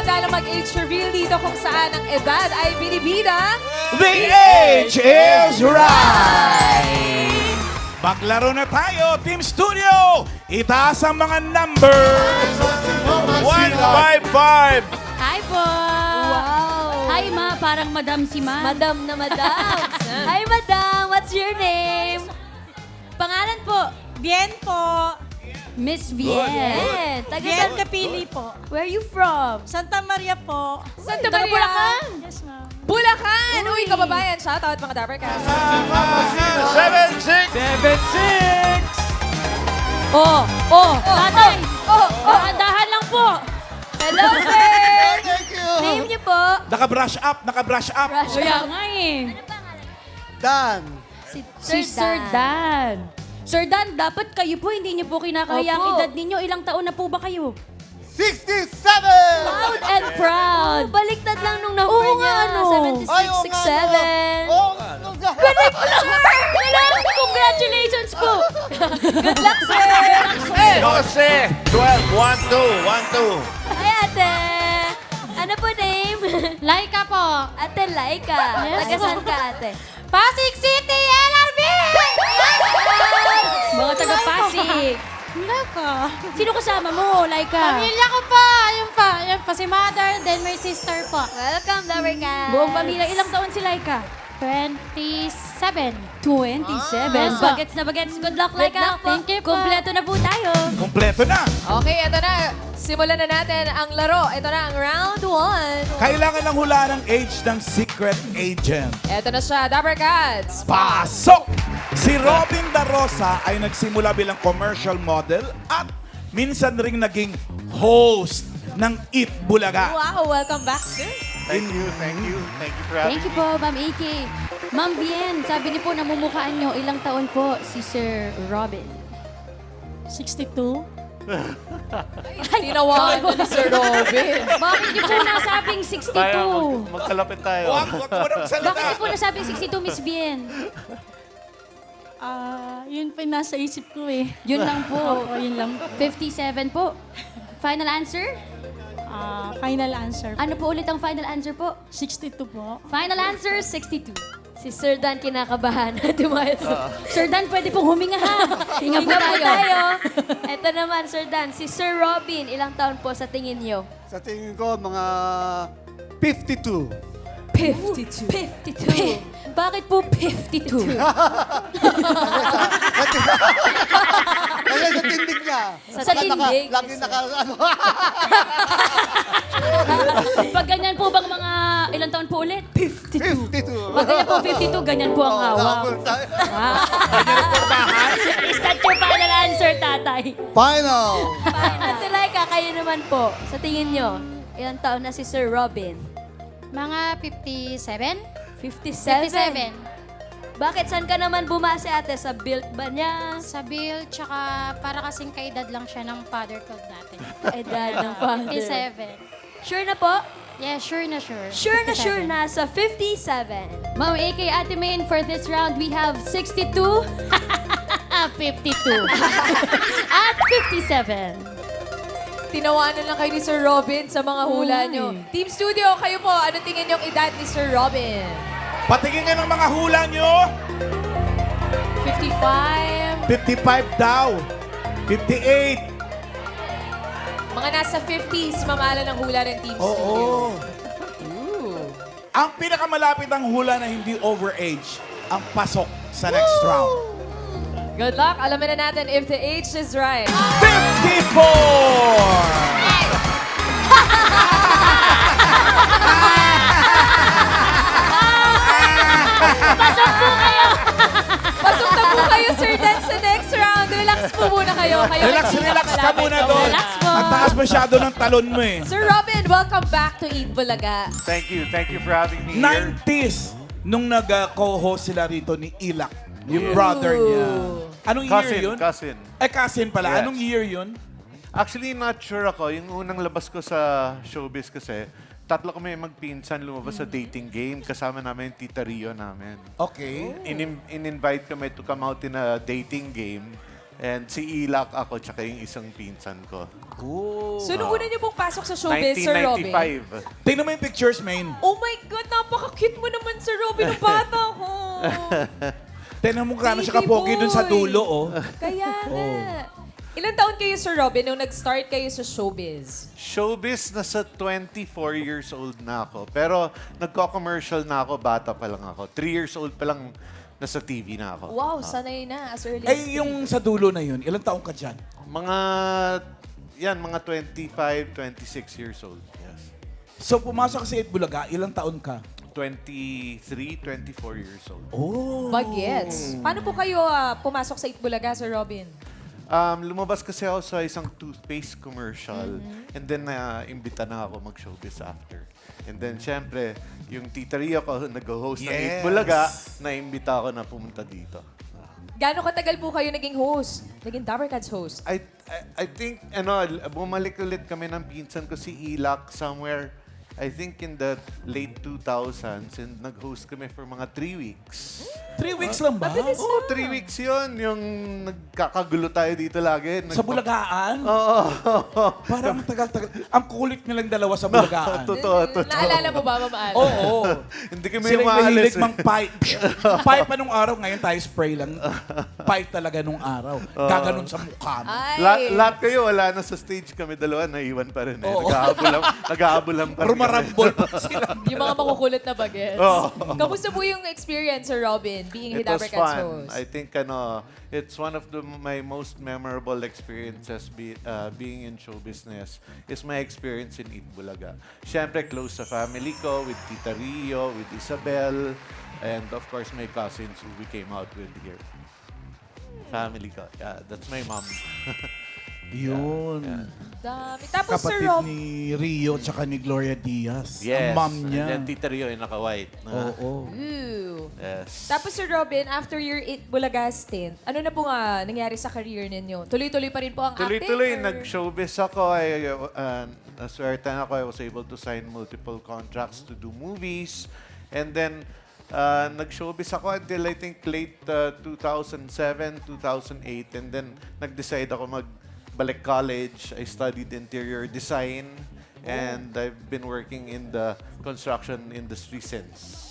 handa na mag-age reveal dito kung saan ang edad ay binibida. The age is right! Maglaro na tayo, Team Studio! Itaas ang mga numbers! 155! Hi po! Wow! Hi ma, parang madam si ma. Madam na madam. Hi, madam. What's your name? Pangalan po, Bien po. Miss Vien. Bien. Taga Bien San... Kapili po. Where are you from? Santa Maria po. Santa Taga Maria. Bulacan. Yes, ma'am. Bulacan! Uy, kababayan. Shoutout mga Dapper Cats. 76! Oh, tatay. Dahan-dahan lang po. Hello, sir. Name niyo po? Naka-brush up, naka-brush up. Kaya nga eh. Dan. Si Sir Dan. Sir Dan, dapat kayo po, hindi niyo po kinakaya ang Opo. edad ninyo. Ilang taon na po ba kayo? 67! Proud and proud. Baliktad lang nung number Oo nga, niya. ano? 76, Ay, oo nga, 67. Oo. Congratulations po. Good luck, sir. Jose! 12, 1, 2, 1, 2. Hi, ate. Ano po name? Laika po. Ate Laika. Yes, Taga po. saan ka, ate? Pasig City, LRB! Mga taga Pasig. Wala ka. Sino kasama mo, Laika? Pamilya ko pa. Ayun pa. Si mother, then my sister po. Welcome, Lover Cats. Buong pamilya. Ilang taon si Laika? 27. 27. Bagets na bagets. Good luck, Good Laika. luck po. Thank you po. Kompleto na po tayo. Kompleto na. Okay, eto na. Simulan na natin ang laro. Ito na ang round 1. Kailangan ng hula ng age ng secret agent. Eto na siya, Dapper Cats. Pasok! Si Robin Da Rosa ay nagsimula bilang commercial model at minsan ring naging host ng Eat Bulaga. Wow, welcome back, sir. Thank you for Thank having you po, Ma'am AK. Ma'am Bien, sabi niyo po namumukhaan niyo ilang taon po si Sir Robin. 62. Tinawagan ko ni Sir Robin. Bakit niyo po nasabing 62? magkalapit tayo. Huwag mo nang Bakit salita. niyo po nasabing 62, Miss Bien? Yun pa yung nasa isip ko eh. Yun lang po. Oo, yun lang. 57 po. Final answer? Final answer. Ano po ulit ang final answer po? 62 po. Final answer, 62. Si Sir Dan kinakabahan. Tumayos. Sir Dan, pwede pong huminga ha. Hinga po Hinga po tayo. tayo. Ito naman, Sir Dan. Si Sir Robin, ilang taon po sa tingin niyo? Sa tingin ko, mga 52. 52. 52. Bakit po 52? Kasi sa tindig niya. Sa tindig. Lagi naka, ano. Pag ganyan po bang mga ilang taon po ulit? 52. Pag ganyan po 52, ganyan po ang hawak. Is that your final answer, tatay? Final. Ate Laika, kayo naman po. Sa tingin niyo, ilang taon na si Sir Robin? Mga 57? 57. Bakit? Saan ka naman bumase, ate? Sa build ba niya? Sa build, tsaka para kasing kaedad lang siya ng father ko dati. Edad ng father. 57. Sure na po? Yeah, sure na sure. Sure na 57. sure na sa 57. Ma'am AK Ate Main, for this round, we have 62, 52, at 57. Tinawanan lang kayo ni Sir Robin sa mga hula nyo. Team Studio, kayo po, ano tingin yung edad ni Sir Robin? Patingin nga ng mga hula nyo. 55? 55 daw. 58. Mga nasa 50s, mamala ng hula ng Team Studio. Oo. Ang pinakamalapit ang hula na hindi overage, ang pasok sa next round. Good luck. Alamin na natin if the age is right. 54! Pasok na po kayo, Sir Dan, sa next round. Relax po muna kayo. Kayo Relax ka muna doon. Relax po. Ang taas masyado ng talon mo eh. Sir Robin, welcome back to Eat Bulaga. Thank you for having me here. 90s, nung nag-co-host sila rito ni Ilak, yung brother niya. Anong year yun? Cousin. Cousin pala. Yes. Anong year yun? Actually, not sure ako. Yung unang labas ko sa showbiz kasi, tatlo kami magpinsan lumabas sa dating game. Kasama namin yung Tita Rio namin. Okay. In-invite kami to come out in a dating game. And si Ilak ako, tsaka yung isang pinsan ko. So, nung una niyo pong pasok sa showbiz, Sir Robin? 1995. Tingnan mo yung pictures, Main. Oh my God, napaka-cute mo naman, Sir Robin, ng bata ko. Tingnan mo kano siya Baby kapogi dun sa boy. dulo, oh. Kaya nga. Ilang taon kayo, Sir Robin, nung nag-start kayo sa showbiz? Showbiz, nasa 24 years old na ako. Pero nagko-commercial na ako, bata pa lang ako. 3 years old pa lang nasa TV na ako. Wow, sanay na as early as Eh, yung sa dulo na yun, ilang taong ka dyan? Mga 25, 26 years old. Yes. So, pumasok ka sa Itbulaga, ilang taon ka? 23, 24 years old. Oh. Bagets. Paano po kayo pumasok sa Itbulaga, Sir Robin? Lumabas kasi ako sa isang toothpaste commercial. And then, imbita na ako mag-showbiz after. And then, syempre, yung tita Ria ko, nag-host ng Yes. Itbulaga, naimbita ako na pumunta dito. Gano'ng katagal po kayo naging host? Naging Dapper Cats host? I think, bumalik ulit kami ng pinsan ko si Ilak somewhere, I think in the late 2000s, and nag-host kami for mga 3 weeks. 3 weeks lang ba? Oo, 3 weeks yun. Yung nagkakagulo tayo dito lagi. Sa Bulagaan? Oo. Parang tagal-tagal. Ang kulit nilang dalawa sa Bulagaan. Totoo. Naalala mo ba, Ma'am Al? Oo. Hindi kami Sila yung umaalis. mahilig mang pipe. Pipe pa nung araw, ngayon tayo spray lang. Pipe talaga nung araw. Gaganon sa mukha mo. Ay. Lahat kayo, wala na sa stage. Kami dalawa, naiwan pa rin. Oo. Nag-aabulan pa rin. Rumarambol pa sila. Yung mga makukulit na bagets. Oh. Kamusta po yung experience, Sir Robin, being It Dapper was Cats fun. host? I think it's one of my most memorable experiences being in show business is my experience in Itbulaga. Siyempre, close sa family ko, with Tita Rio, with Isabel, and of course, my cousins who we came out with here. Family ko. Yeah, that's my mom. Yun. Dami. Tapos, Sir Kapatid Robin, ni Rio tsaka ni Gloria Diaz. Yes. Ang mom niya. And then Tita Rio yung naka-white. Oo. Ooh. Yes. Tapos, Sir Robin, after your Itbulaga stint, ano na po nga nangyari sa career ninyo? Tuloy-tuloy pa rin po ang acting? Tuloy-tuloy, or- nag-showbiz ako. Naswerte ako. I was able to sign multiple contracts to do movies. And then, nag-showbiz ako until I think late 2007, 2008. And then, nag-decide ako magbalik college. I studied interior design. And I've been working in the construction industry since.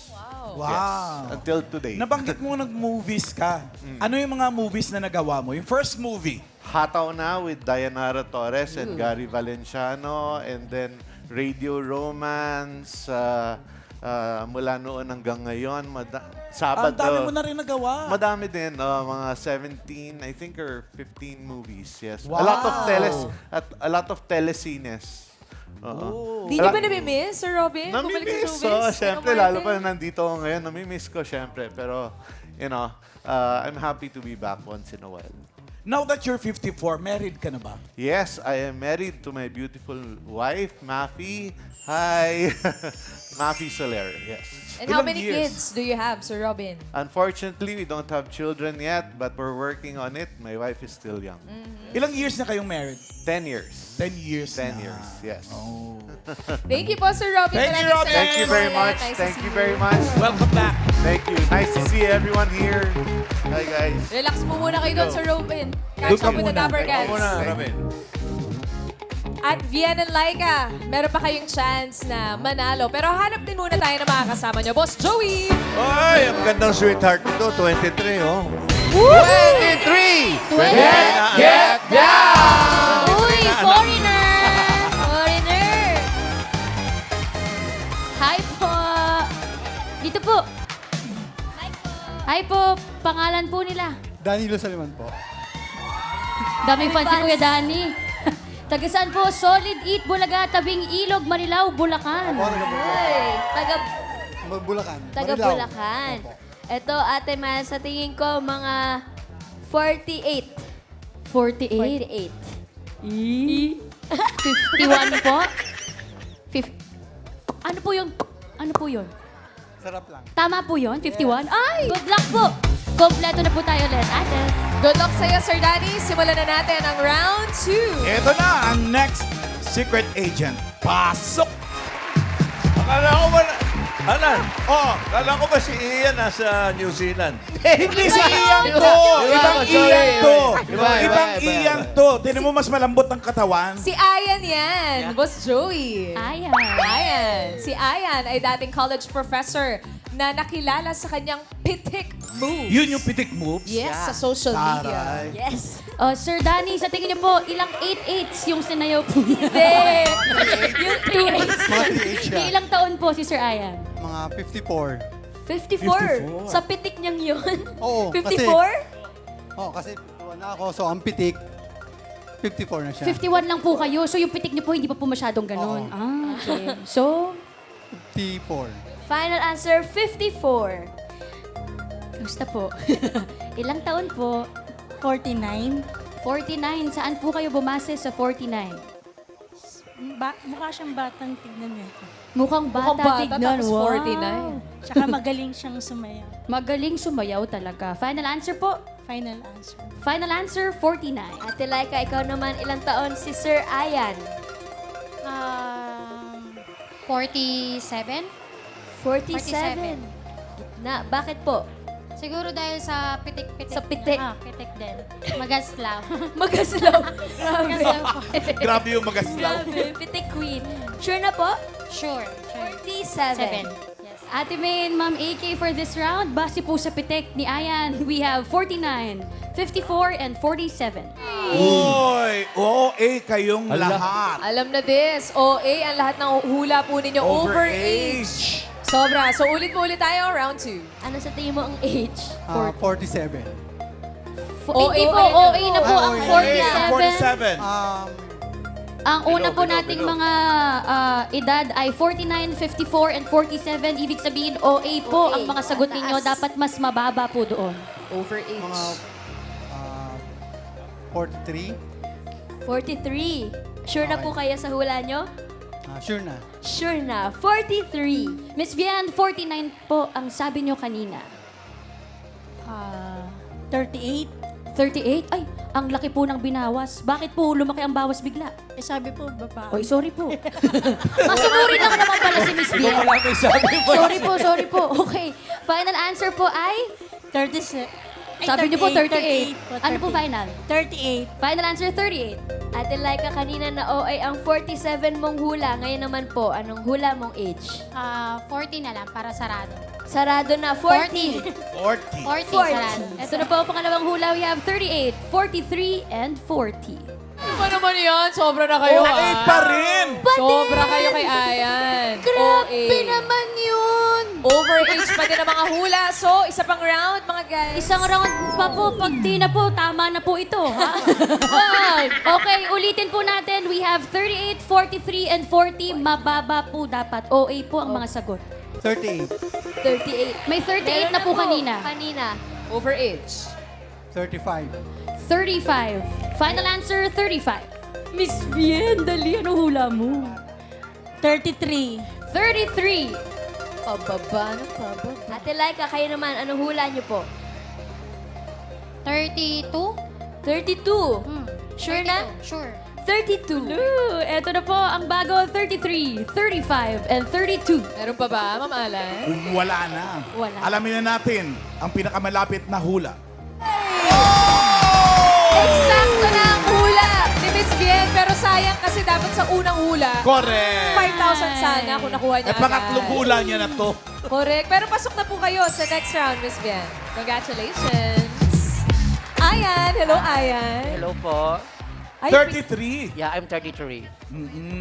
Wow. Yes, until today. Nabanggit mo nag-movies ka. Ano yung mga movies na nagawa mo? Yung first movie. Hataw Na with Dayanara Torres and Gary Valenciano, and then Radio Romance, mula noon hanggang ngayon, Sabado. Ang dami mo na rin nagawa. Madami din, mga 17, I think, or 15 movies, yes. Wow. A lot of telesines. Di niyo ba nami-miss, Sir Robin? Bumalik sa Namimiss, showbiz? syempre, Ano, lalo Martin? pa na nandito ako ngayon, namimiss ko, syempre. Pero, I'm happy to be back once in a while. Now that you're 54, married ka na ba? Yes, I am married to my beautiful wife, Mafi. Hi. Mafi Soler, yes. And how Ilang many years? kids do you have, Sir Robin? Unfortunately, we don't have children yet, but we're working on it. My wife is still young. Ilang years na kayong married? 10 years. 10 years 10 na. years, yes. Oh. Thank you po, Sir Robin. Thank you, Maraming Robin. salamat Thank you po very ulit. much. Nice to Thank see you very much. Welcome back. Thank you. Nice to see everyone here. Hi, guys. Relax mo muna kayo doon, Sir Robin. Doon Catch ka up with the muna. Dapper Cats. Robin. At Vienna and Laika, meron pa kayong chance na manalo. Pero hanap din muna tayo ng mga kasama nyo. Boss Joey! Ay, ang gandang sweetheart nito, 23, oh. 23! Get down! Uy, foreigner! Foreigner! Hi po! Dito po. Hi po. Pangalan po nila. Danilo Saliman po. Daming fans si Kuya Danny. Taga saan po? Solid Eat, Bulaga, Tabing Ilog, Marilao, Bulacan. Ay, Bulacan. taga Marilao. Bulacan. Opo. Ito, Ate Ma, sa tingin ko, mga 48. 48. 48. 51 po? Ano po yun? Ano po yun? Sarap lang. Tama po yun? 51? Ay! Good luck po! Kompleto na po tayo ulit, ate. Good luck sa'yo, Sir Danny. Simulan na natin ang round 2. Ito na ang next secret agent. Pasok! Akala ko Alan, Oh, kala ko ba si Ian nasa New Zealand? hindi si Ian to. Ibang Ian to. Ibang Ian to. Tinan mo mas malambot ang katawan. Si Ayan yan, Boss Joey. Ayan. Ayan. Si Ayan ay dating college professor na nakilala sa kanyang pitik moves. Yun yung pitik moves? Yes, sa social media. Taray. Yes. Sir Danny, sa tingin niyo po, ilang 8-8s yung sinayaw po niya? Hindi. Yung 2-8s. Ilang taon po si Sir Ayan? Mga 54. 54. Sa pitik niyang yun. Oo, 54? Kasi 51 na ako, so ang pitik, 54 na siya. 51 lang po kayo, so yung pitik niyo po hindi pa po masyadong ganun. Ah, okay. So, 54. Final answer, 54. kamusta po? Ilang taon po? 49. 49. Saan po kayo bumase sa 49? Mukha siyang batang tignan niya. Mukhang bata, Mukhang bata, tignan. tapos Wow. 49. Tsaka magaling siyang sumayaw. Magaling sumayaw talaga. Final answer po? Final answer. Final answer, 49. Ate Laika, ikaw naman, ilang taon si Sir Ayan? 47? 47. Gitna. Bakit po? Siguro dahil sa pitik-pitik. Sa pitik. niya. Pitik din. Magaslaw. Magaslaw. Grabe. Magaslaw po. Grabe yung magaslaw. Grabe. Pitik queen. Sure na po? Sure. 47. 7. Yes. Ate Main, Ma'am AK for this round, base po sa pitik ni Ayan, we have 49, 54, and 47. Uy, OA kayong lahat. Alam na this. OA, ang lahat ng hula po ninyo. Overage. Sobra. So ulit po ulit tayo, round 2. Ano sa tingin mo ang age? 47. OA po, OA na po ang 47. 47. Ang una po nating mga edad ay 49, 54, and 47. Ibig sabihin, OA po ang mga sagot ninyo. Mataas. Dapat mas mababa po doon. Overage. Mga 43. 43. Sure na po kayo sa hula nyo? Sure na. Sure na. 43. Miss Vian, 49 po ang sabi nyo kanina. 38. 38? Ay, ang laki po ng binawas. Bakit po lumaki ang bawas bigla? Sabi po, babae. Oy, sorry po. Masunurin lang naman pala si Miss Vian. Sorry po. Okay. Final answer po ay? 37. Sabi niyo po 38. Ano po final? 38. Final answer, 38. Ate Laika, kanina na OA ang 47 mong hula. Ngayon naman po, anong hula mong age? 40 na lang para sarado. Sarado na, 40. 40. 40 sarado. Ito na po ang pangalawang hula. We have 38, 43, and 40. Ano naman yan? Sobra na kayo, OA pa rin. Sobra kayo kay Ayan. Grabe naman yun! Overage pa din ang mga hula. So, isa pang round, mga guys. Isang round pa po. Pag di na po, tama na po ito, ha? Wow. Okay, ulitin po natin. We have 38, 43, and 40. Mababa po dapat. OA po ang mga sagot. 38. 38. May 38 Meron na po kanina. Kanina. Overage. 35. 35. Final answer, 35. Miss Bien, dali. Ano hula mo? 33. 33. Pababa na pababa. Ate Laika, kayo naman, anong hula nyo po? 32? 32. Sure na? Sure. 32. Eto na po ang bago, 33, 35, and 32. Meron pa ba, Ma'am Alan? Wala na. Wala. Alamin na natin ang pinakamalapit na hula. Eksakto na ang hula ni Miss Bien. Pero sayang kasi dapat sa unang hula, Correct. 5,000 sana kung nakuha niya At pangatlong agad. hula niya na to. Correct. Pero pasok na po kayo sa next round, Miss Bien. Congratulations. Ayan. Hello, Ayan. Hello po. Ay, 33. Yeah, I'm 33.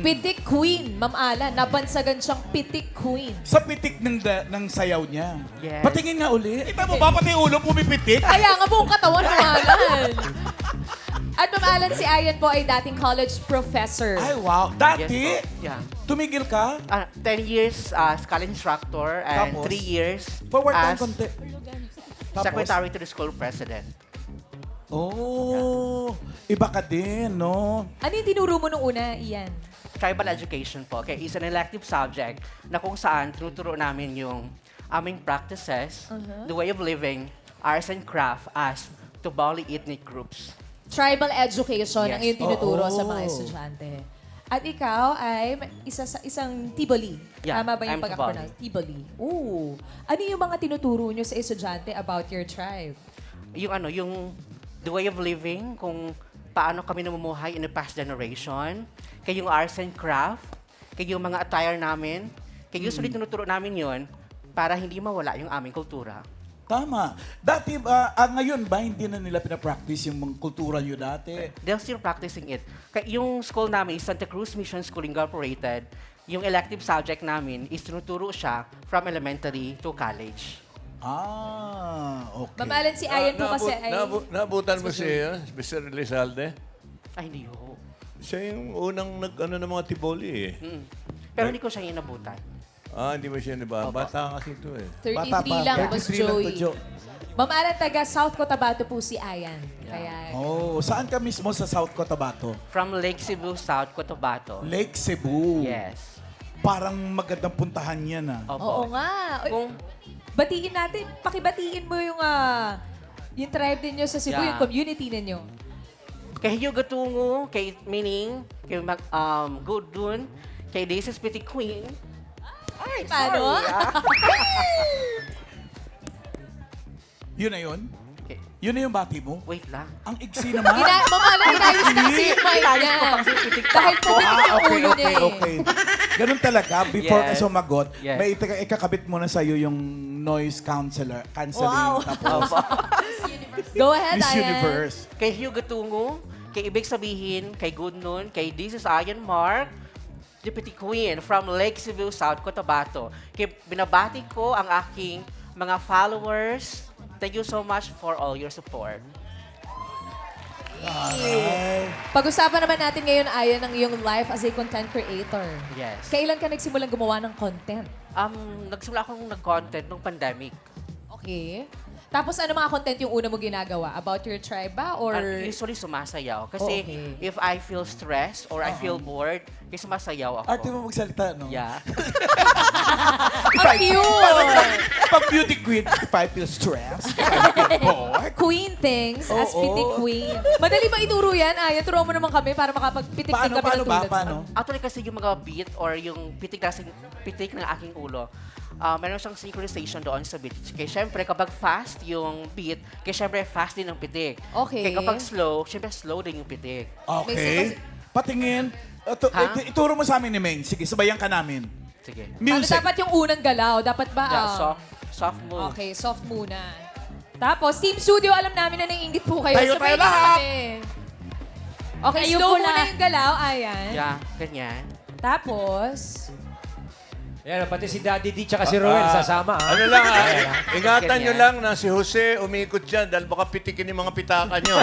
Pitik Queen, Ma'am Alan. Nabansagan siyang Pitik Queen. Sa pitik ng sayaw niya. Yes. Patingin nga uli. Kita mo ba pati ulo pumipitik? Kaya nga buong katawan, Ma'am Alan. At Ma'am Alan, si Ayan po ay dating college professor. Ay, wow. Dati, Yes po. Yeah. tumigil ka? 10 years as college instructor and Tapos? 3 years Forward down as konti. Tapos? secretary to the school president. Oh, iba ka din, no? Ano yung tinuro mo nung una, Ian? Tribal education po. Okay, is an elective subject na kung saan tinuturo namin yung aming practices, the way of living, arts and craft as Tubali ethnic groups. Tribal education ang Yes. iyong tinuturo Oo. sa mga estudyante. At ikaw ay isang Tiboli. Yeah, Tama ba yung I'm pagkakapronounce? Tiboli. Ooh. Ano yung mga tinuturo nyo sa estudyante about your tribe? Yung the way of living, kung paano kami namumuhay in the past generation, kaya yung arts and craft, kaya yung mga attire namin, kaya usually tinuturo namin yon para hindi mawala yung aming kultura. Tama. Dati, ngayon ba, hindi na nila pinapractice yung mga kultura nyo dati? They're still practicing it. Yung school namin is Santa Cruz Mission School Incorporated. Yung elective subject namin is tinuturo siya from elementary to college. Okay. Ma'am Alan, si Ayan po kasi ay... Naabutan mo si Mr. Elizalde? Ay, hindi ho. Siya yung unang ng mga Tiboli eh. Pero hindi ko siya inabutan. Hindi mo siya niba. Bata kasi ito eh. 33 lang, Boss 33 lang to, Joey. Jo. Ma'am Alan, taga South Cotabato po si Ayan. Kaya... Oh, saan ka mismo sa South Cotabato? From Lake Cebu, South Cotabato. Lake Cebu. Yes. Parang magandang puntahan yan Oo Opo. nga. Uy, Kung, batiin natin, pakibatiin mo yung tribe ninyo sa Cebu, Yeah. yung community ninyo. kay Hugo Tungo, kay Mining, kay Goodun, kay Daisy Pretty Queen. Ay, Paano? sorry, ah. Yun na yun? Okay, Yun na yung bati mo? wait lang. Ang iksi naman. Ma'am Alan, inayos na kasi yung mic Inayos niya. ko pa kasi yung titik Dahil ko. pumitik yung Okay, ulo niya okay, eh. okay. Ganun talaga, before ka Yes. sumagot, Yes. may ikakabit muna sa'yo yung noise cancelling. Wow. Tapos, Go ahead, Miss Ayan. Universe. Kay Hugo Tungo, kay Ibig Sabihin, kay Goodnoon, kay This is Ian Mark, Deputy Queen from Lake Cebu, South Cotabato. Kay binabati ko ang aking mga followers. Thank you so much for all your support. Pag-usapan naman natin ngayon, Ayan, ang iyong life as a content creator. Yes. Kailan ka nagsimulang gumawa ng content? Nagsimula akong nag-content nung pandemic. Okay. Tapos ano mga content yung una mo ginagawa? About your tribe ba? Or... Usually sumasayaw. Kasi Okay. if I feel stressed or I feel bored, kaya sumasayaw ako. Arte mo magsalita, no? Yeah. Ang cute! Pag beauty queen, if I feel stressed, if I feel bored. Queen things as Oo. pitik queen. Madali ba ituro yan? Ayan, turuan mo naman kami para makapagpitik din kami ng tulad. Paano? Actually kasi yung mga beat or yung pitik ng aking ulo, meron siyang synchronization doon sa beat. Kaya syempre kapag fast yung beat, kaya syempre fast din ang pitik. Okay. Kaya kapag slow, syempre slow din yung pitik. Okay. Patingin. Ha? Ituro mo sa amin ni Maine. Sige, sabayan ka namin. Sige. Ano Music. dapat yung unang galaw? Dapat ba? Yeah, soft move. Okay, soft muna. Tapos, Team Studio, alam namin na naiingit po kayo. Tayo Sabayan lahat. niyo kami. Okay, Tayo slow po muna lahat. yung galaw. Ayan. Yeah, ganyan. Tapos, Yan, pati si Daddy D tsaka si Roel sasama. Ano lang, ingatan nyo lang na si Jose umikot dyan dahil baka pitikin yung mga pitaka nyo.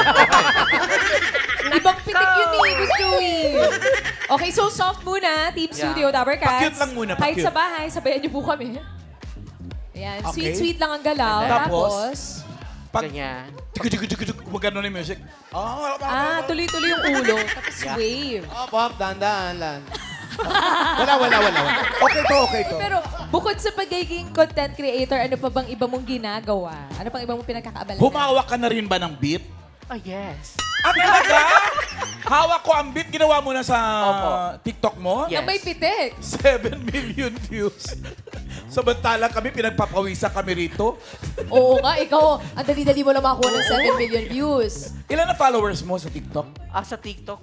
ibang pitik yun eh, Boss Joey. Okay, so soft muna, Team Yeah. Studio, Dabber Cats. Pa-cute lang muna, Kahit pa-cute. sa bahay, sabayan niyo po kami. Ayan, Okay. sweet-sweet lang ang galaw. And then- Tapos, Pag, Ganyan. Magano na yung music. tuloy-tuloy yung ulo. Tapos wave. Pop, dahan-dahan lang. Wala. Okay to. Pero bukod sa pagiging content creator, ano pa bang iba mong ginagawa? Ano pang iba mong pinagkakaabalahan? Humawak ka na rin ba ng beat? Oh, yes. Talaga? Hawak ko ang beat, ginawa mo na sa Opo. TikTok mo? Yes. Na may pitik. 7 million views. Samantala kami, pinagpapawisan kami rito. Oo nga, ikaw, ang dali-dali mo lang makakuha ng 7 million views. Ilan na followers mo sa TikTok? Sa TikTok,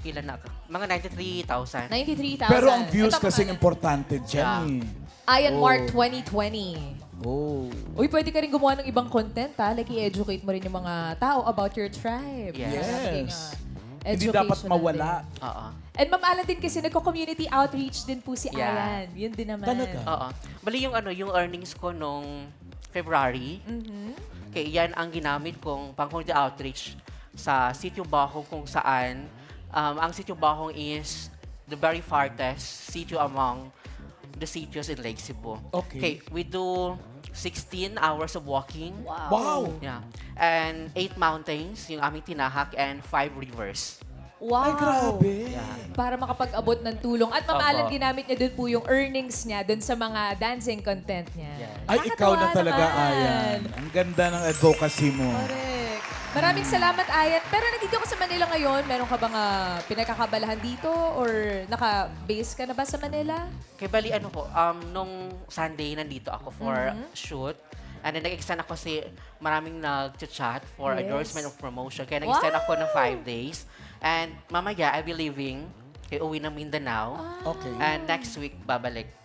ilan na? Mga 93,000. 93,000. Pero ang views Ito, kasing importante dyan Ayan Mark 2020. Oh. Uy, pwede ka rin gumawa ng ibang content, ha? Like, i-educate mo rin yung mga tao about your tribe. Yes. Maging, Hindi dapat educational mawala. din. Oo. And Ma'am Alan din kasi nagko-community outreach din po si Yeah. Alan. Yun din naman. Talaga? Oo. Bali yung earnings ko nung February, kaya yan ang ginamit kong pang-community outreach sa Sitio Bahong kung saan ang Sitio Bahong is the very farthest sitio among the sitios in Lake Cebu. Okay. We do 16 hours of walking. Wow. Yeah. And 8 mountains, yung aming tinahak, and 5 rivers. Wow. Ay, grabe. Para makapag-abot ng tulong. At Ma'am Opo. Alan, ginamit niya dun po yung earnings niya dun sa mga dancing content niya. Yes. Ay, ikaw na Nakakatawa talaga, naman. Ayan. Ang ganda ng advocacy mo. Correct. Maraming salamat, Ayat. Pero nandito ka sa Manila ngayon. Meron ka bang pinagkakabalahan dito? Or naka-base ka na ba sa Manila? Kaya bali, ano po, nung Sunday, nandito ako for shoot. And then nag-extend ako kasi maraming nag-chat for Yes. endorsement of promotion. Kaya nag-extend ako ng 5 days. And mamaya, I'll be leaving. Kaya uwi ng Mindanao. Okay. And next week, babalik.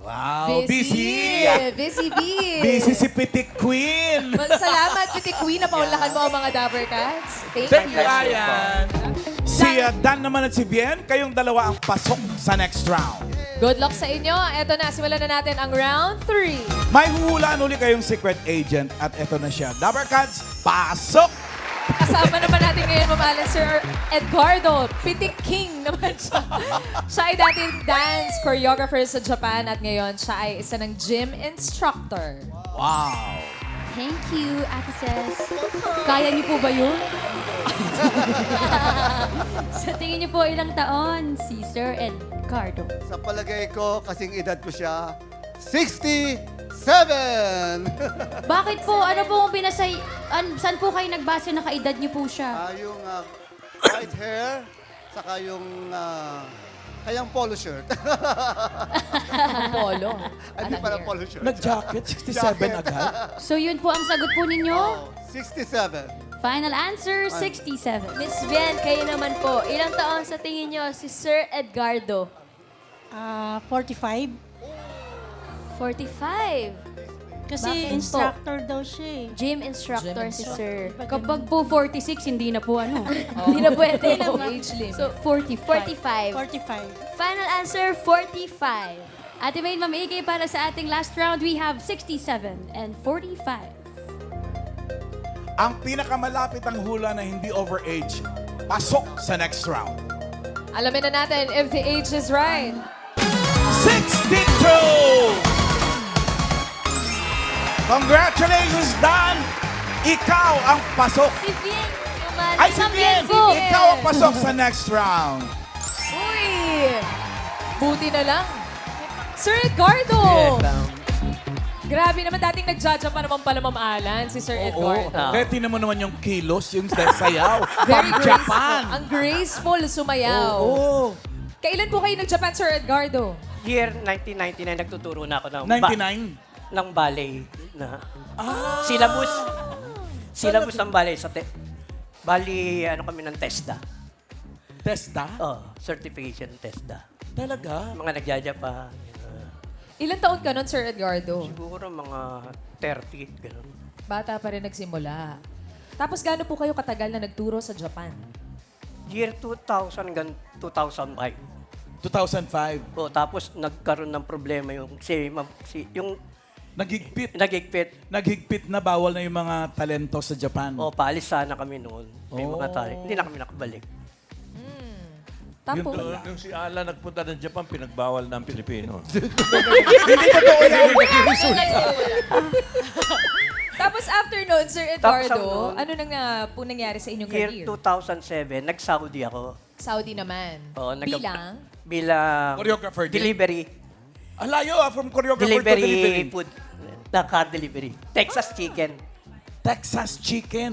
Wow, busy! Busy bee! Busy si Pitik Queen! Salamat, Pitik Queen, na paunlakan mo ang mga Dabber Cats. Thank you, Ayan. Si Dan naman at si Bien, kayong dalawa ang pasok sa next round. Good luck sa inyo. Eto na, simulan na natin ang round 3. May huhulaan uli kayong secret agent at eto na siya. Dabber Cats, pasok! Kasama naman natin ngayon, Ma'am Alan, Sir Edgardo. Pitik King naman siya. Siya ay dating dance choreographer sa Japan at ngayon siya ay isa ng gym instructor. Wow! Thank you, Ate Ses. Kaya niyo po ba yun? Sa tingin niyo po ilang taon si Sir Edgardo? Sa palagay ko, kasing edad ko siya, 67! Bakit po? Ano po ang pinasay... saan po kayo nagbase na kaedad niyo po siya? Yung white hair, saka yung kayang polo shirt. Polo. Hindi pala polo shirt. Nag-jacket, 67 agad. So yun po ang sagot po ninyo? 67. Final answer, 67. Miss Bien, kayo naman po. Ilang taon sa tingin nyo si Sir Edgardo? 45. 45. Kasi Bakit po? instructor daw siya eh. Gym instructor Gym si Sir. Kapag po 46, hindi na po ano. Hindi na pwede. Age limit. So, 45. 45. 45. Final answer, 45. Ate May, Ma'am AK, para sa ating last round, we have 67 and 45. Ang pinakamalapit ang hula na hindi overage, pasok sa next round. Alamin na natin if the age is right. 62! Congratulations, Dan! Ikaw ang pasok. Si Bien naman. Ay, si Bien! Bien. Ikaw ang pasok sa next round. Uy! Buti na lang. Sir Edgardo! Grabe naman, dating nag-judge pa naman pala Ma'am Alan, si Sir Edgardo. Kaya tinan mo naman yung kilos, yung sayaw. Very Pang graceful. Japan. Ang graceful sumayaw. Oo. Kailan po kayo nag-Japan, Sir Edgardo? Year 1999, nagtuturo na ako ng 99. ng ballet na syllabus. Syllabus ng ballet sa bali ano kami ng TESDA. Testa? Certification TESDA. Talaga? Mga nagja-Japan. Ilan taon ka nun, Sir Edgardo? Siguro mga 30 ganun. Bata pa rin nagsimula. Tapos gaano po kayo katagal na nagturo sa Japan? Year 2000 hanggang 2005. 2005. Tapos nagkaroon ng problema yung yung Naghigpit. nagigpit. Na bawal na yung mga talento sa Japan. Paalis sana kami noon. May mga talent. Hindi na kami nakabalik. Tapos, Yung si Ala nagpunta ng Japan, pinagbawal ng Pilipino. tapos after nun, Sir Tapos Eduardo, ako nun, ano nang po nangyari sa inyong Year career? 2007, nag-Saudi ako. Saudi naman. Bilang? Bilang Choreographer din? delivery. Alayo from choreographer to Delivery delivery. food. Na car delivery. Texas chicken. Texas chicken.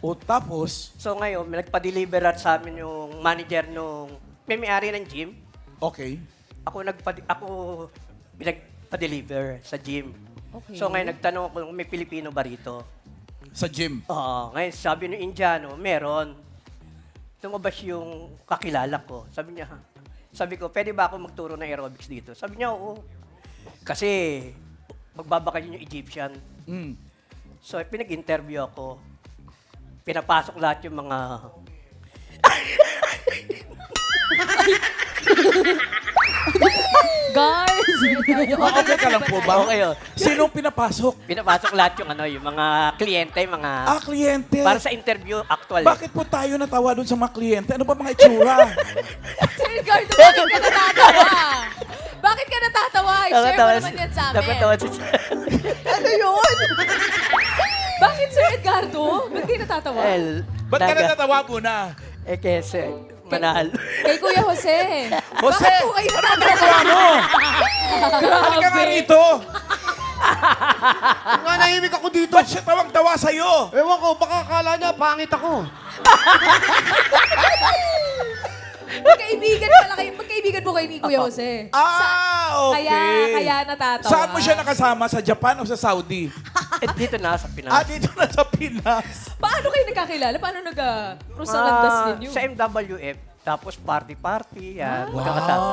O tapos, So ngayon, may nagpa-deliver at sa amin yung manager nung may-ari ng gym. okay. Ako pinagpa-deliver sa gym. Okay. So ngayon, nagtanong ako kung may Pilipino ba rito. Sa gym. Ngayon, sabi ng Indiano, meron. Lumabas yung kakilala ko. Sabi ko, pwede ba ako magturo ng aerobics dito? Sabi niya, oo. Kasi magbabakasyon yung Egyptian. Mm. So, pinag-interview ako. Pinapasok lahat yung mga... Guys! Okay ka lang po ba? Okay, oh. Sinong pinapasok? Pinapasok lahat yung mga kliyente, mga... Kliyente. Para sa interview, actual. Bakit po tayo natawa dun sa mga kliyente? Ano ba mga itsura? Sir Edgardo, bakit ka natatawa? Bakit ka natatawa? I-share mo naman yan sa amin. Napatawa si Ano yun? Bakit, Sir Edgardo? Ba't kayo natatawa? Ba't ka natatawa muna? Kasi, manahal. Kay Kuya Jose. Jose! Bakit po kayo natatawa? Ano? Halika nga rito! Nga nahimik ako dito. Ba't siya tawang-tawa sa'yo? Ewan ko, baka akala niya pangit ako. Magkaibigan pala kayo. Magkaibigan po kayo ni Kuya Jose. Okay. Kaya natatawa. Saan mo siya nakasama? Sa Japan o sa Saudi? Dito na sa Pinas. Dito na sa Pinas. Paano kayo nagkakilala? Paano nag-cross ang landas ninyo? Sa MWF, tapos party-party, yan. Magkakasama.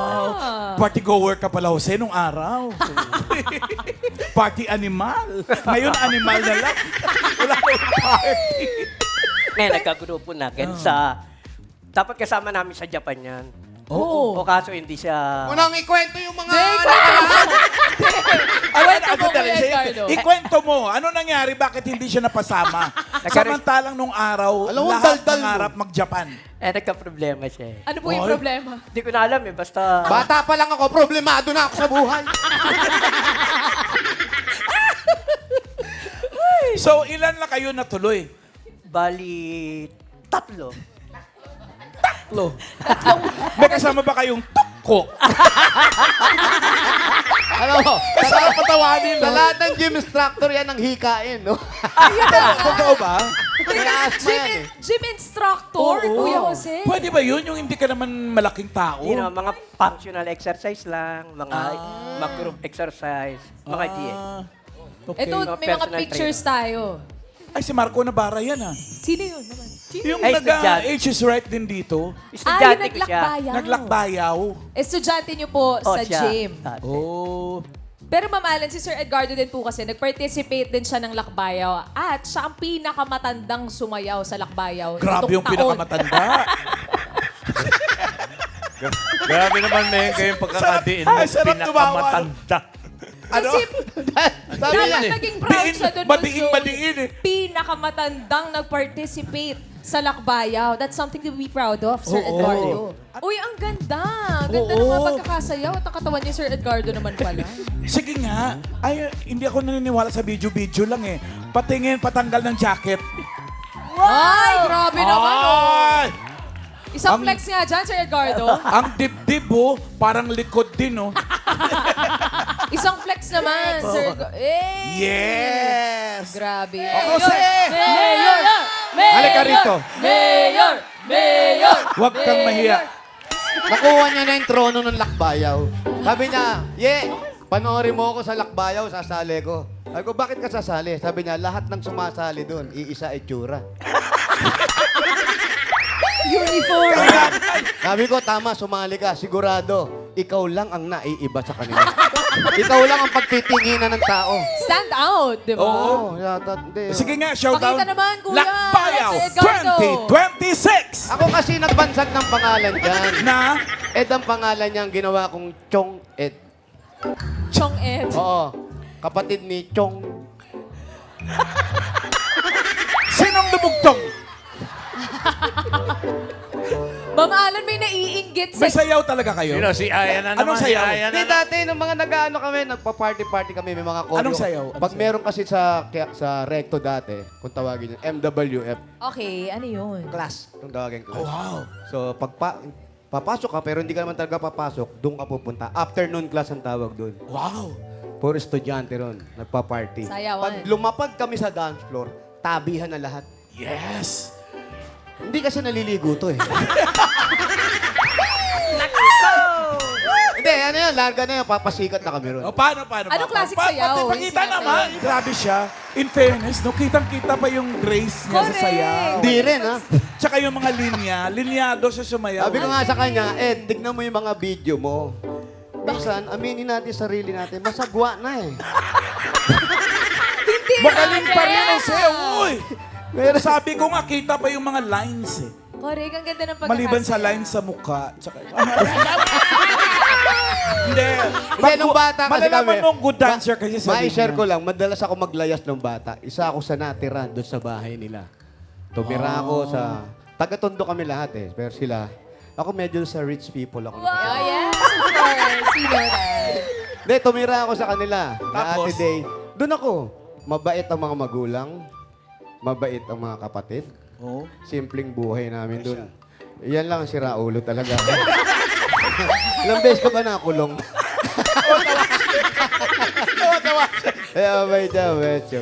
Party goer ka pala, Jose, nung araw. Party animal. Ngayon, animal na lang. Wala kayong party. Ngayon, nagkagrupo na. sa... Dapat kasama namin sa Japan yan. Oo. O kaso hindi siya... Unang ikwento yung mga... Kwento mo, Kuya Edgardo. Ikwento mo, ano nangyari? Bakit hindi siya napasama? Samantalang nung araw, Alam mo, lahat daldal mo. nangarap mag-Japan. nagka-problema siya eh. Ano po yung problema? Hindi ko na alam eh, basta... Bata pa lang ako, problemado na ako sa buhay. So, ilan na kayo natuloy? Bali, 3. May kasama ba kayong tukko? Alam mo, Kasama patawanin, sa no? lahat ng gym instructor yan ang hikain, no? Totoo ba? Kaya asma yan eh. Gym instructor, Kuya Jose. Pwede ba yun? Yung hindi ka naman malaking tao? Mga functional exercise lang, mga group exercise, mga DA. Okay. Ito, may mga personal pictures tayo. Ay, si Marco Navarra yan, ah. Sino yun naman? Yung Ay, estudyante. nag-age is right din dito. Estudyante ko siya. naglakbayaw. Naglakbayaw. Estudyante niyo po sa siya. gym. Oh. Pero Ma'am Allen, si Sir Edgardo din po kasi, nag-participate din siya ng lakbayaw. At siya ang pinakamatandang sumayaw sa lakbayaw. Grabe Itong yung taon. pinakamatanda. Grabe naman, Meng, kayong pagkakadiin mo. Ay, sarap tumawa. Pinakamatanda. Ano? Kasi Sabi niya dapat eh. naging proud siya doon. Badiin eh. Pinakamatandang nag-participate sa lakbayaw. That's something to be proud of, Sir Edgardo. Uy, ang ganda. Ang ganda ng mga pagkakasayaw. At ang katawan niya, Sir Edgardo naman pala. Sige nga. Ay, hindi ako naniniwala sa video lang eh. Patingin, patanggal ng jacket. Ay, grabe naman. Ay! Isang Ang- flex nga dyan, Sir Edgardo. Ang dibdib oh, parang likod din oh. Isang flex naman, Sir Edgardo. Yes! Grabe. Jose! Mayor! Halika rito. Mayor! Mayor! Huwag kang mahiya. Nakuha niya na yung trono ng lakbayaw. Sabi niya, panoorin mo ako sa lakbayaw, sasali ko. Sabi ko, bakit ka sasali? Sabi niya, lahat ng sumasali doon, iisa itsura. Uniform. Sabi ko, tama, sumali ka. Sigurado, ikaw lang ang naiiba sa kanila. Ikaw lang ang pagtitinginan ng tao. Stand out, di ba? Oo, yata, hindi. Sige nga, showdown. Pakita naman, Kuya. Lakbayaw Si Edgardo. 2026! Ako kasi nagbansag ng pangalan dyan. Na? Ed ang pangalan niya, ang ginawa kong Chong Ed. Chong Ed. Oo, kapatid ni Chong. Sinong lumugtong? Ma'am Alan, may naiinggit May sa... sayaw talaga kayo? Yun o, si Aya na Anong naman. Si sayaw? Aya na Hindi, naman. dati, nung mga nag-ano kami, nagpa-party-party kami, may mga choreo. Anong sayaw? Pag meron kasi sa Recto dati, kung tawagin yun, MWF, Okay, ano yun? class, kung tawagin class. Oh, wow. So, papasok ka, pero hindi ka naman talaga papasok, doon ka pupunta. Afternoon class ang tawag doon. Wow. Puro estudyante ron, nagpa-party. Sayawan. Pag lumapag kami sa dance floor, tabihan na lahat. Yes. Hindi kasi naliligo to eh. Hindi, ano yun, larga na yun, papasikat na kami ron. O, paano? Anong klaseng sayaw? Pakita Yung naman. Grabe siya. In fairness, no, kitang-kita pa yung grace niya sa Correct. sayaw. Hindi rin, ha? Tsaka yung mga linya, linyado sa sumayaw. Sabi ko nga sa kanya, tignan mo yung mga video mo. Minsan, aminin natin sarili natin, masagwa na eh. Magaling pa rin ang sayaw. Uy! Pero sabi ko nga, kita pa yung mga lines eh. Correct, ang ganda ng pagkakasayaw. Maliban sa lines sa mukha. Tsaka... Hindi. Hindi, nung bata kasi Malalaman kami. mong good dancer kasi sa Ma-share linya. ko lang, madalas ako maglayas ng bata. Isa ako sa natira doon sa bahay nila. Tumira ako sa... Taga-Tondo kami lahat eh. Pero sila... Ako medyo sa rich people ako. Oh, yes, of course. We know that. Hindi, tumira ako sa kanila. Tapos? Ate Day. Doon ako. Mabait ang mga magulang. Mabait ang mga kapatid. Oh. Simpleng buhay namin doon. Yan lang ang siraulo talaga. Ilang beses ka ba nakulong?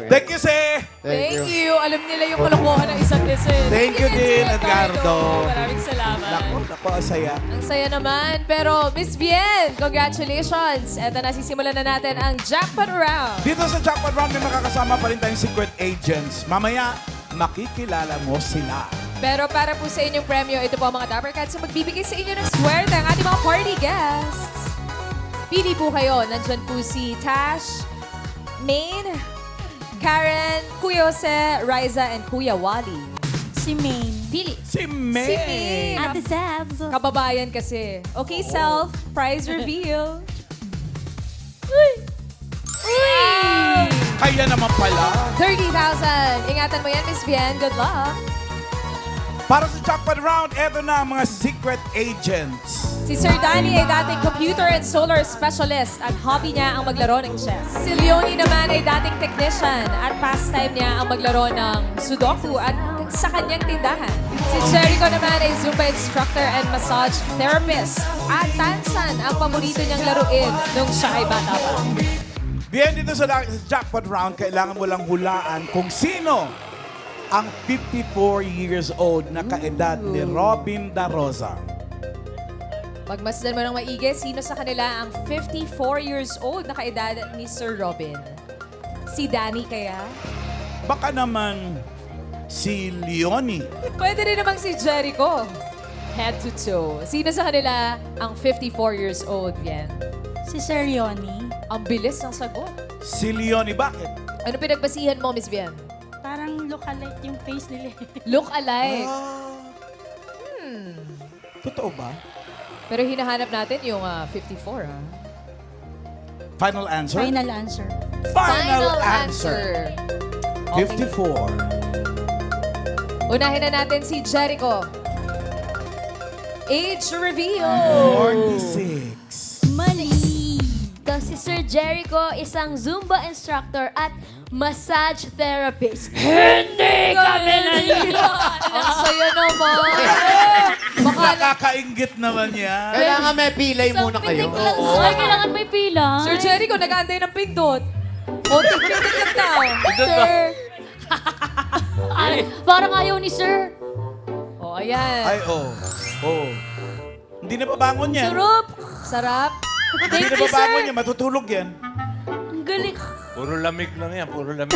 Thank you, Se! Thank you. Alam nila yung kalokohan ng isang lesson. Thank you din, Edgardo. Maraming salamat. Naku, ang saya. Ang saya naman. Pero, Miss Bien, congratulations. Eto na, sisimulan na natin ang jackpot round. Dito sa Jackpot Round, may makakasama pa rin tayong secret agents. Mamaya, makikilala mo sila. Pero para po sa inyong premyo, ito po ang mga Dapper Cats na magbibigay sa inyo ng swerte ang ating mga party guests. Pili po kayo. Nandyan po si Tash, Maine, Karen, Kuya Jose, Riza, and Kuya Wally. Si Maine. Pili. Si May. Si Maine. Ate Sabs. Kababayan kasi. Okay, self. Prize reveal. Kaya naman pala. 30,000. Ingatan mo yan, Miss Bien. Good luck. Para sa Jackpot Round, eto na ang mga secret agents. Si Sir Danny ay dating computer and solar specialist at hobby niya ang maglaro ng chess. Si Leonie naman ay dating technician at pastime niya ang maglaro ng Sudoku at sa kanyang tindahan. Si Jericho naman ay Zumba instructor and massage therapist. At Tansan ang paborito niyang laruin nung siya ay bata pa. Bien, dito sa Jackpot Round, kailangan mo lang hulaan kung sino ang 54 years old na kaedad ni Robin Da Rosa. Pagmasdan mo ng maigi, sino sa kanila ang 54 years old na kaedad ni Sir Robin? Si Danny kaya? Baka naman si Leonie. Pwede rin namang si Jericho. Head to toe. Sino sa kanila ang 54 years old, Bien? Si Sir Yoni. Ang bilis ng sagot. Si Leonie, bakit? Ano pinagbasihan mo, Miss Bien? Parang look-alike yung face nila. Look alike. Totoo ba? Pero hinahanap natin yung 54, ha? Final answer? Final answer. Final answer. Okay. 54. Unahin na natin si Jericho. Age reveal. 46. Mali. Ito si Sir Jericho, isang Zumba instructor at massage therapist. Hindi kami Ang saya naman. Baka Nakakaingit naman yan. Kailangan may pilay muna kayo. Ay, kailangan may pila. Sir Jericho, nag-aantay ng pindot. Konting pindot lang daw. Sir. Ay, parang ayaw ni Sir. Oh, ayan. Ay, oh. Oh. Hindi na babangon yan. Sarap. Hindi na babangon yan. Matutulog yan. Ang galing. Puro lamig lang yan, puro lamig.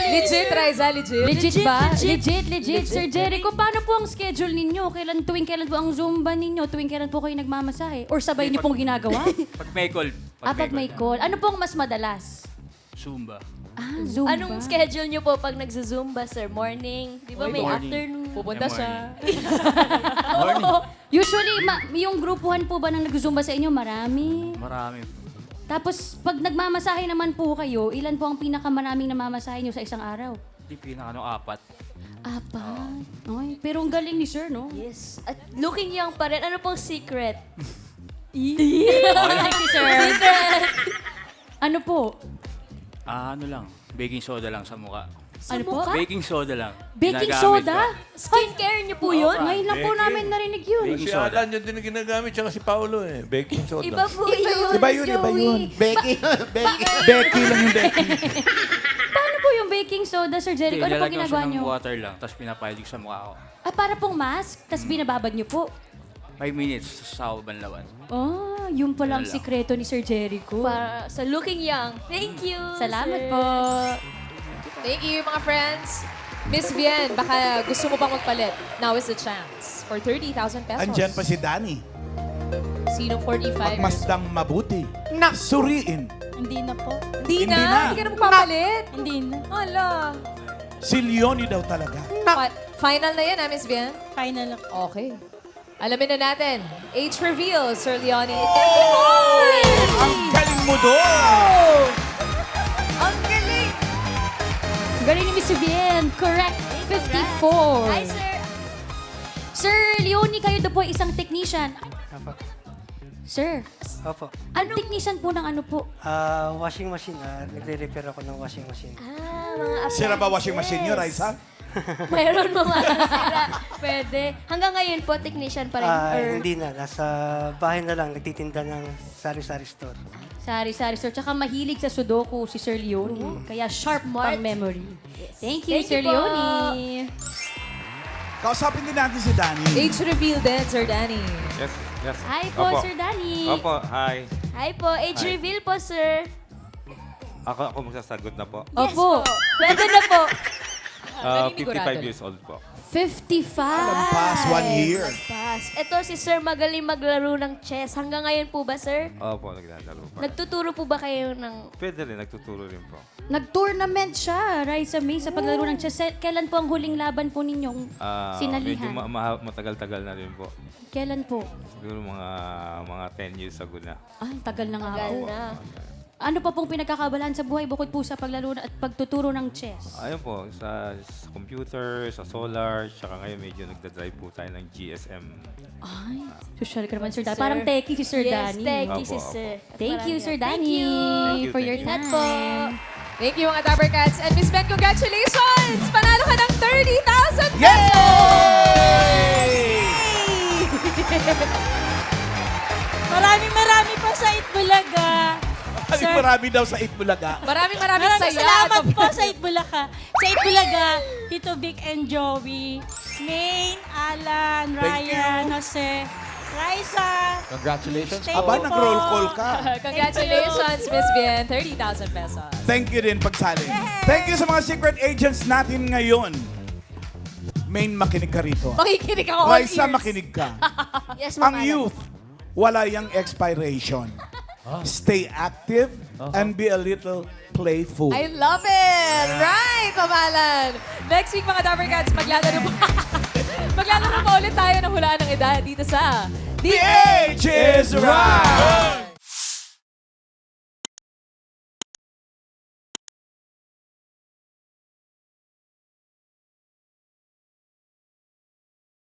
Legit, Riza, legit. Legit ba? Legit. Sir Jericho, paano po ang schedule ninyo? Tuwing kailan po ang Zumba ninyo? Tuwing kailan po kayo nagmamasahe? Or sabay niyo pong ginagawa? Pag may call. Pag may call. Ano pong mas madalas? Zumba. Zumba. Anong schedule niyo po pag nagzo-Zumba, sir? Morning? Di ba may afternoon? Pupunta siya. Usually, yung grupuhan po ba nang nag-Zumba sa inyo? Marami. Marami. Tapos, pag nagmamasahe naman po kayo, ilan po ang pinakamaraming namamasahe nyo sa isang araw? Di apat. Apat. Ay, pero ang galing ni Sir, no? Yes. At looking young pa rin. Ano pong secret? Si Sir. Ano po? Ano lang, baking soda lang sa mukha. Ano po? Baking soda lang. Baking Ginagamit soda? Skincare niyo po yun? Ngayon lang po namin narinig yun. Baking Si soda. Alan yun din ang ginagamit, tsaka si Paolo eh. Baking soda. Iba po yun. Iba yun. Becky. Becky lang yung Becky. Paano po yung baking soda, Sir Jericho? Ano po Nilalagyan ko ginagawa siya ng nyo? water lang, tapos pinapahilig sa mukha ko. Para pong mask, tapos binababad nyo po. 5 minutes sa banlawan. Oh, yun pala ang Wala. sikreto ni Sir Jericho. Para sa looking young. Thank you. Salamat sir. po. Thank you, mga friends. Miss Bien, baka gusto mo pang magpalit. Now is the chance for 30,000 pesos. Andyan pa si Danny. Sinong 45? Pagmasdang mabuti. Suriin. Hindi na po. Hindi Hindi na. na. Hindi ka na magpapalit. Hindi na. Hala. Si Leonie daw talaga. Final na yan, Miss Bien? Final ako. Okay. Alamin na natin. Age reveal, Sir Leonie. Ang galing mo doon! Ang galing! Galing ni Miss Bien. Correct. 54. Hi, sir. Sir Leonie, kayo daw po ay isang technician. Opo. Sir, Opo. ang technician po ng ano po? Washing machine. Nagre-repair ako ng washing machine. Mga Sira ba washing machine nyo, Raisa? Mayroon mga sira. Pwede. Hanggang ngayon po, technician pa rin. Or Hindi na. Nasa bahay na lang. Nagtitinda ng sari-sari store. Sari-sari, sir. Tsaka mahilig sa Sudoku si Sir Leone. Kaya sharp ang memory. Thank you, Thank Sir you po. Leone. Kausapin din natin si Danny. Age reveal din, Sir Danny. Yes, yes. Hi po, Opo. Sir Danny. Opo, hi. Hi po, age reveal po, sir. Ako magsasagot na po. Opo. Pwede na po. 55 years old po. 55. Lampas 1 year. Pass. Ito si sir magaling maglaro ng chess. Hanggang ngayon po ba, sir? Opo, naglalaro po. Nagtuturo po ba kayo ng... Pwede rin, nagtuturo rin po. Nag-tournament siya, Raisa May, sa paglaro ng chess. Kailan po ang huling laban po ninyong Medyo sinalihan? matagal-tagal na rin po. Kailan po? Siguro mga 10 years ago na. Ah, tagal na nga Tagal po. na. Ano pa pong pinagkakabalaan sa buhay bukod po sa paglaro at pagtuturo ng chess? Ayun po, sa computer, sa solar, tsaka ngayon medyo nagdadrive po tayo ng GSM. Ay, social ka naman, Sir Danny. Sir. Parang techie si Sir Yes, Danny. thank you, Opo, si opo. sir. Thank you, Sir Thank Danny, you, for thank your you. Ingat time. po. Thank you mga Dabber Cats. And Miss Ben, congratulations! Panalo ka ng 30,000 pesos! Yay! Maraming po sa Itbulaga. Marami daw sa Itbulaga. Maraming Maraming saya. salamat po sa Itbulaga. Sa Itbulaga, Tito Vic and Joey, Maine, Alan, Thank Ryan, Jose, Raisa. Congratulations. Thank Aba, you po. nag-roll call ka. Congratulations, Miss Ben. 30,000 pesos. Thank you din pagsali. Thank you sa mga secret agents natin ngayon. Main, makinig ka rito. Makikinig ako all Raisa, ears. makinig ka. Yes, Ang Mama. youth, wala yung expiration. Stay active and be a little playful. I love it! Right, Mamalan! Next week, mga Dabber Cats, maglalaro pa ulit tayo ng hulaan ng edad dito sa The age is right!